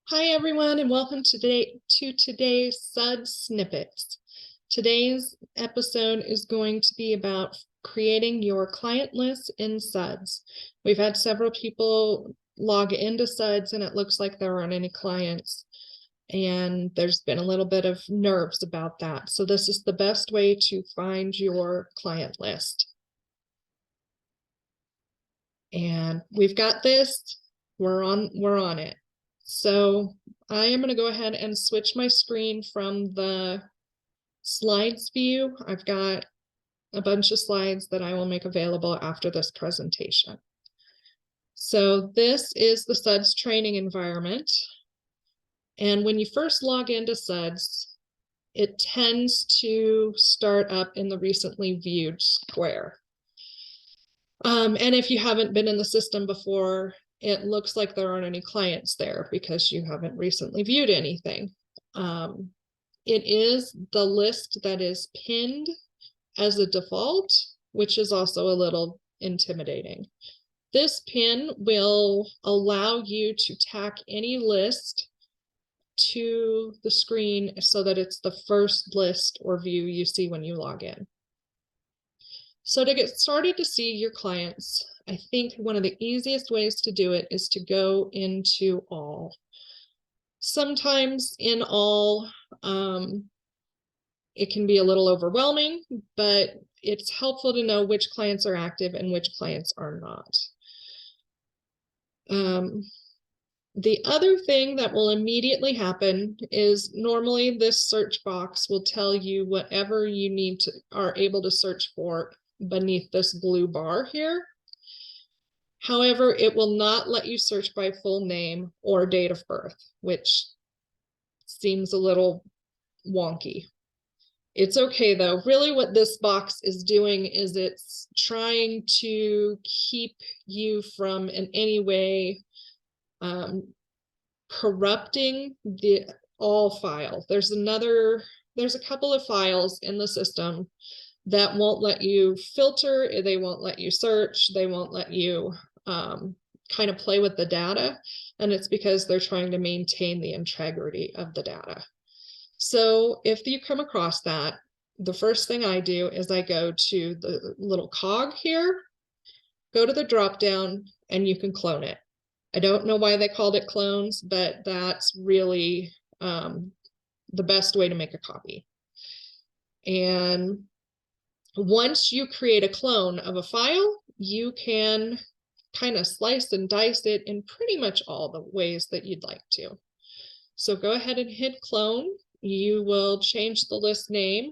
Hi everyone, and welcome to today's Suds Snippets. Today's episode is going to be about creating your client list in Suds. We've had several people log into Suds and it looks like there aren't any clients, and there's been a little bit of nerves about that. So this is the best way to find your client list. And we've got this, we're on it. So I am going to go ahead and switch my screen from the slides view. I've got a bunch of slides that I will make available after this presentation. So this is the Suds training environment. And when you first log into Suds, it tends to start up in the recently viewed square. And if you haven't been in the system before, it looks like there aren't any clients there because you haven't recently viewed anything. It is the list that is pinned as a default, which is also a little intimidating. This pin will allow you to tack any list to the screen so that it's the first list or view you see when you log in. So to get started to see your clients, I think one of the easiest ways to do it is to go into all. Sometimes in all, it can be a little overwhelming, but it's helpful to know which clients are active and which clients are not. The other thing that will immediately happen is normally this search box will tell you whatever you are able to search for beneath this blue bar here. However, it will not let you search by full name or date of birth, which seems a little wonky. It's okay though. Really what this box is doing is it's trying to keep you from in any way corrupting the all file. There's a couple of files in the system that won't let you filter, they won't let you search, they won't let you kind of play with the data, and it's because they're trying to maintain the integrity of the data. So if you come across that, the first thing I do is I go to the little cog here, go to the drop down, and you can clone it. I don't know why they called it clones, but that's really the best way to make a copy. And once you create a clone of a file, you can kind of slice and dice it in pretty much all the ways that you'd like to. So go ahead and hit clone. You will change the list name.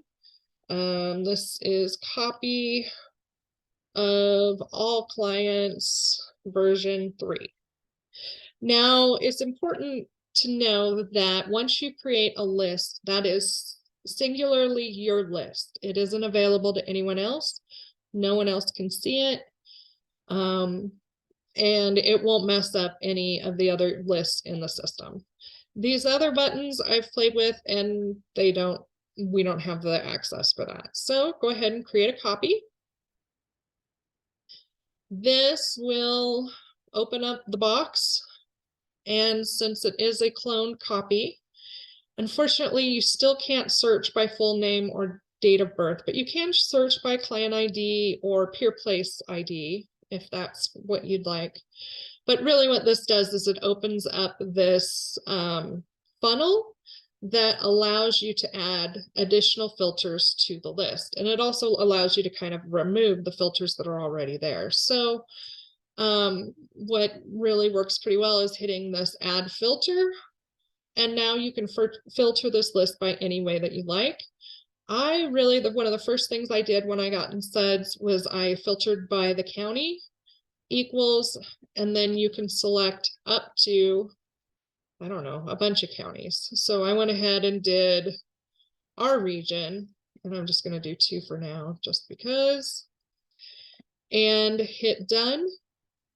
This is copy of all clients version 3. Now, it's important to know that once you create a list, that is singularly your list. It isn't available to anyone else. No one else can see it. And it won't mess up any of the other lists in the system. These other buttons I've played with and we don't have the access for that. So go ahead and create a copy. This will open up the box. And since it is a cloned copy, unfortunately, you still can't search by full name or date of birth, but you can search by client ID or peer place ID if that's what you'd like. But really what this does is it opens up this funnel that allows you to add additional filters to the list. And it also allows you to kind of remove the filters that are already there. So what really works pretty well is hitting this add filter. And now you can filter this list by any way that you like. One of the first things I did when I got in Suds was I filtered by the county equals, and then you can select up to, I don't know, a bunch of counties. So I went ahead and did our region, and I'm just going to do 2 for now, just because, and hit done.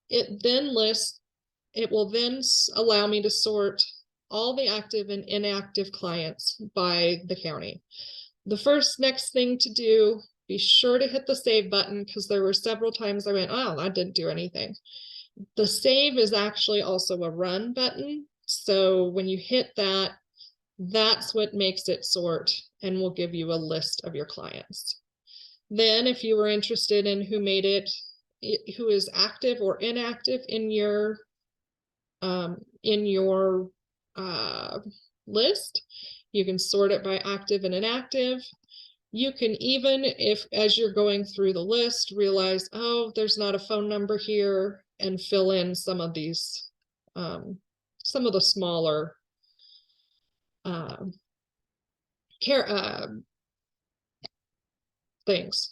It will then allow me to sort all the active and inactive clients by the county. The next thing to do, be sure to hit the save button, because there were several times I went, oh, that didn't do anything. The save is actually also a run button. So when you hit that, that's what makes it sort and will give you a list of your clients. Then if you were interested in who made it, who is active or inactive in your uh, list, you can sort it by active and inactive. You can even, if as you're going through the list, realize, oh, there's not a phone number here, and fill in some of these, some of the smaller things.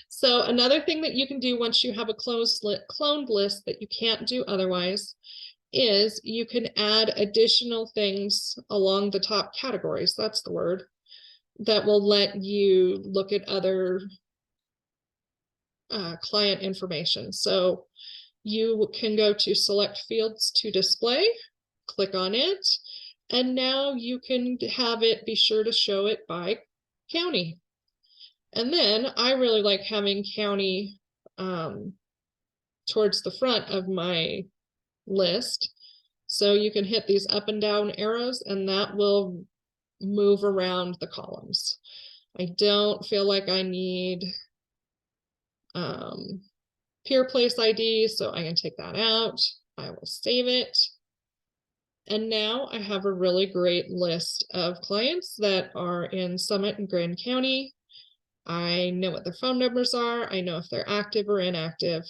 So another thing that you can do once you have a cloned list that you can't do otherwise is you can add additional things along the top categories. That's the word. That will let you look at other client information. So you can go to select fields to display, click on it, and now you can have it be sure to show it by county. And then I really like having county towards the front of my list. So you can hit these up and down arrows and that will move around the columns. I don't feel like I need peer place ID, so I can take that out. I will save it. And now I have a really great list of clients that are in Summit and Grand County. I know what their phone numbers are. I know if they're active or inactive,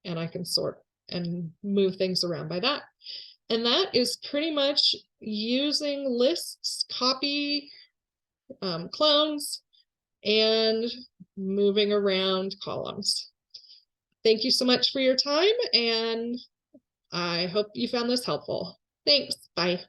and I can sort and move things around by that. And that is pretty much using lists, copy, clones, and moving around columns. Thank you so much for your time, and I hope you found this helpful. Thanks. Bye.